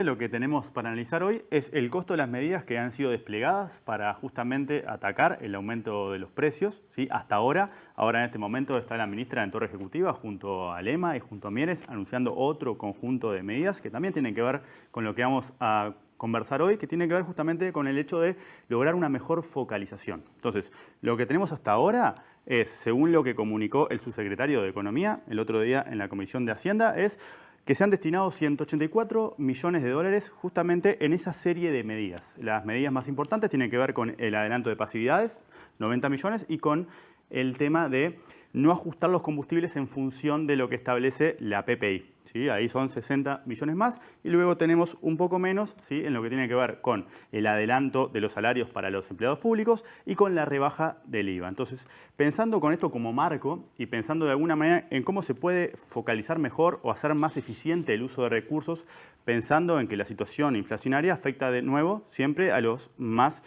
Lo que tenemos para analizar hoy es el costo de las medidas que han sido desplegadas para justamente atacar el aumento de los precios, ¿sí? Hasta ahora. Ahora en este momento está la ministra en Torre Ejecutiva junto a Lema y junto a Mieres anunciando otro conjunto de medidas que también tienen que ver con lo que vamos a conversar hoy, que tiene que ver justamente con el hecho de lograr una mejor focalización. Entonces, lo que tenemos hasta ahora es, según lo que comunicó el subsecretario de Economía el otro día en la Comisión de Hacienda, es que se han destinado 184 millones de dólares justamente en esa serie de medidas. Las medidas más importantes tienen que ver con el adelanto de pasividades, 90 millones, y con el tema de no ajustar los combustibles en función de lo que establece la PPI. ¿Sí? Ahí son 60 millones más y luego tenemos un poco menos, ¿sí? En lo que tiene que ver con el adelanto de los salarios para los empleados públicos y con la rebaja del IVA. Entonces, pensando con esto como marco y pensando de alguna manera en cómo se puede focalizar mejor o hacer más eficiente el uso de recursos, pensando en que la situación inflacionaria afecta de nuevo siempre a los más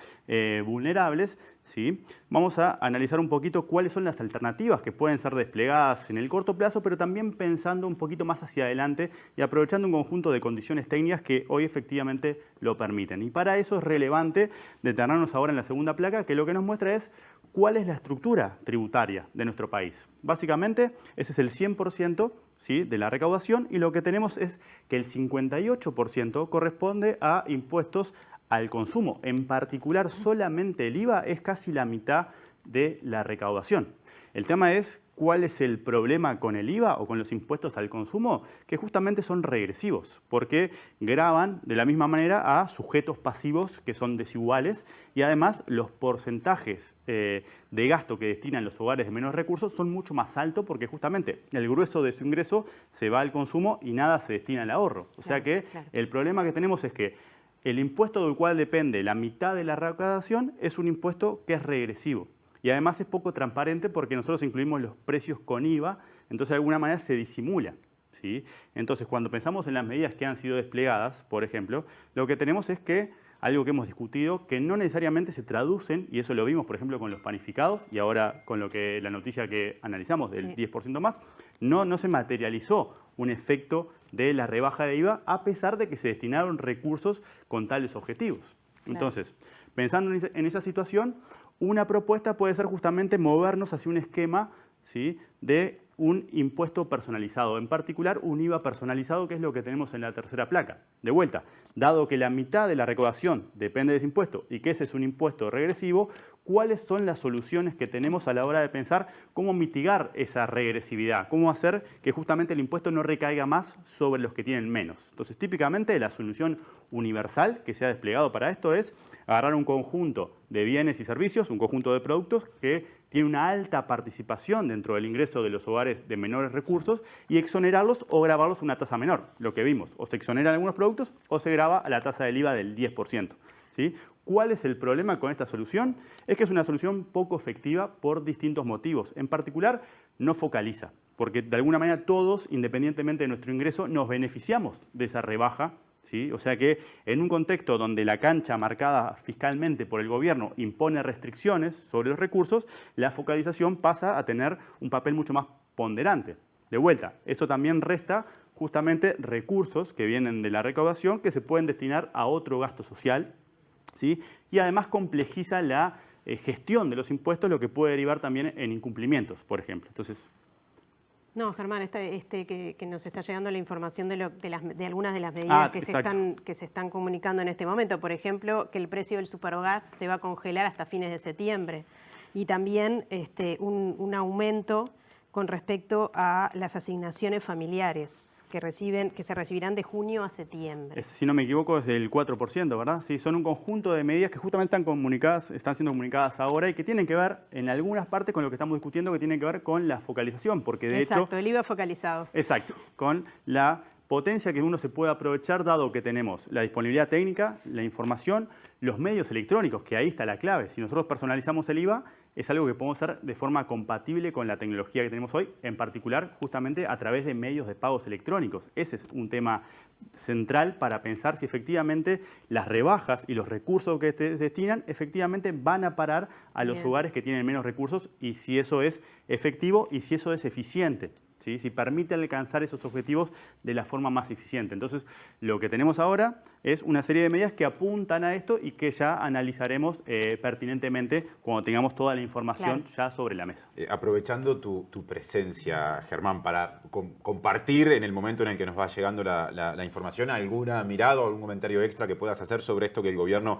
vulnerables, ¿sí? Vamos a analizar un poquito cuáles son las alternativas que pueden ser desplegadas en el corto plazo, pero también pensando un poquito más hacia adelante y aprovechando un conjunto de condiciones técnicas que hoy efectivamente lo permiten. Y para eso es relevante detenernos ahora en la segunda placa, que lo que nos muestra es cuál es la estructura tributaria de nuestro país. Básicamente, ese es el 100%, ¿sí? De la recaudación, y lo que tenemos es que el 58% corresponde a impuestos al consumo. En particular, solamente el IVA es casi la mitad de la recaudación. El tema es cuál es el problema con el IVA o con los impuestos al consumo, que justamente son regresivos, porque gravan de la misma manera a sujetos pasivos que son desiguales y además los porcentajes de gasto que destinan los hogares de menos recursos son mucho más altos porque justamente el grueso de su ingreso se va al consumo y nada se destina al ahorro. O sea que el problema que tenemos es que el impuesto del cual depende la mitad de la recaudación es un impuesto que es regresivo. Y además es poco transparente porque nosotros incluimos los precios con IVA, entonces de alguna manera se disimula, ¿sí? Entonces cuando pensamos en las medidas que han sido desplegadas, por ejemplo, lo que tenemos es que algo que hemos discutido, que no necesariamente se traducen, y eso lo vimos, por ejemplo, con los panificados, y ahora con la noticia que analizamos del 10% más, no se materializó un efecto de la rebaja de IVA, a pesar de que se destinaron recursos con tales objetivos. Entonces, pensando en esa situación, una propuesta puede ser justamente movernos hacia un esquema, ¿sí? De un impuesto personalizado, en particular un IVA personalizado, que es lo que tenemos en la tercera placa. De vuelta, dado que la mitad de la recaudación depende de ese impuesto y que ese es un impuesto regresivo, ¿cuáles son las soluciones que tenemos a la hora de pensar cómo mitigar esa regresividad? ¿Cómo hacer que justamente el impuesto no recaiga más sobre los que tienen menos? Entonces, típicamente la solución universal que se ha desplegado para esto es agarrar un conjunto de bienes y servicios, un conjunto de productos que tiene una alta participación dentro del ingreso de los hogares de menores recursos y exonerarlos o gravarlos a una tasa menor, lo que vimos. O se exoneran algunos productos o se grava a la tasa del IVA del 10%. ¿Sí? ¿Cuál es el problema con esta solución? Es que es una solución poco efectiva por distintos motivos. En particular, no focaliza, porque de alguna manera todos, independientemente de nuestro ingreso, nos beneficiamos de esa rebaja, ¿sí? O sea que en un contexto donde la cancha marcada fiscalmente por el gobierno impone restricciones sobre los recursos, la focalización pasa a tener un papel mucho más ponderante. De vuelta, eso también resta justamente recursos que vienen de la recaudación que se pueden destinar a otro gasto social, ¿sí? Y además complejiza la gestión de los impuestos, lo que puede derivar también en incumplimientos, por ejemplo. Entonces, no, Germán, que nos está llegando la información de algunas de las medidas que se están comunicando en este momento. Por ejemplo, que el precio del supergas se va a congelar hasta fines de septiembre. Y también un aumento con respecto a las asignaciones familiares que se recibirán de junio a septiembre. Si no me equivoco, es del 4%, ¿verdad? Sí, son un conjunto de medidas que justamente están siendo comunicadas ahora y que tienen que ver, en algunas partes, con lo que estamos discutiendo, que tiene que ver con la focalización, porque de hecho... Exacto, el IVA focalizado. Exacto, con la potencia que uno se puede aprovechar dado que tenemos la disponibilidad técnica, la información, los medios electrónicos, que ahí está la clave. Si nosotros personalizamos el IVA, es algo que podemos hacer de forma compatible con la tecnología que tenemos hoy, en particular justamente a través de medios de pagos electrónicos. Ese es un tema central para pensar si efectivamente las rebajas y los recursos que se destinan efectivamente van a parar a los hogares que tienen menos recursos y si eso es efectivo y si eso es eficiente. ¿sí? Si permite alcanzar esos objetivos de la forma más eficiente. Entonces, lo que tenemos ahora es una serie de medidas que apuntan a esto y que ya analizaremos pertinentemente cuando tengamos toda la información ya sobre la mesa. Aprovechando tu presencia, Germán, para compartir en el momento en el que nos va llegando la información, ¿alguna mirada o algún comentario extra que puedas hacer sobre esto que el gobierno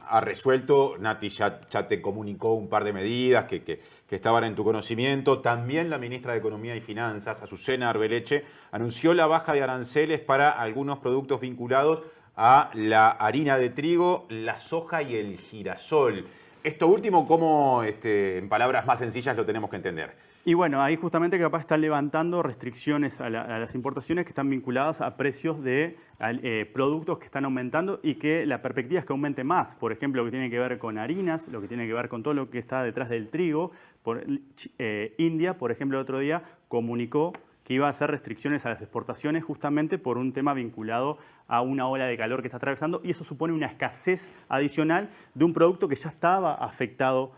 ha resuelto? Nati ya te comunicó un par de medidas que estaban en tu conocimiento. También la ministra de Economía y Finanzas, Azucena Arbeleche, anunció la baja de aranceles para algunos productos vinculados a la harina de trigo, la soja y el girasol. Esto último, ¿cómo en palabras más sencillas lo tenemos que entender? Y bueno, ahí justamente capaz están levantando restricciones a las importaciones que están vinculadas a precios de productos que están aumentando y que la perspectiva es que aumente más. Por ejemplo, lo que tiene que ver con harinas, lo que tiene que ver con todo lo que está detrás del trigo. India, por ejemplo, el otro día comunicó que iba a hacer restricciones a las exportaciones justamente por un tema vinculado a una ola de calor que está atravesando, y eso supone una escasez adicional de un producto que ya estaba afectado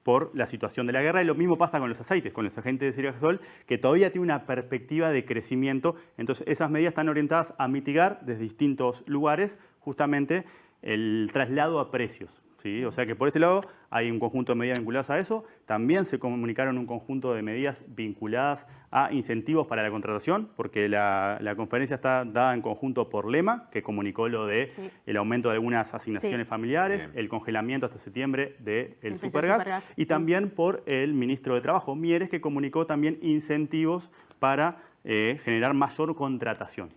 por la situación de la guerra. Y lo mismo pasa con los aceites de girasol, que todavía tiene una perspectiva de crecimiento. Entonces, esas medidas están orientadas a mitigar desde distintos lugares justamente el traslado a precios, ¿sí? O sea que por ese lado hay un conjunto de medidas vinculadas a eso. También se comunicaron un conjunto de medidas vinculadas a incentivos para la contratación, porque la conferencia está dada en conjunto por Lema, que comunicó lo de el aumento de algunas asignaciones familiares, el congelamiento hasta septiembre del supergas, y también por el ministro de Trabajo, Mieres, que comunicó también incentivos para generar mayor contratación.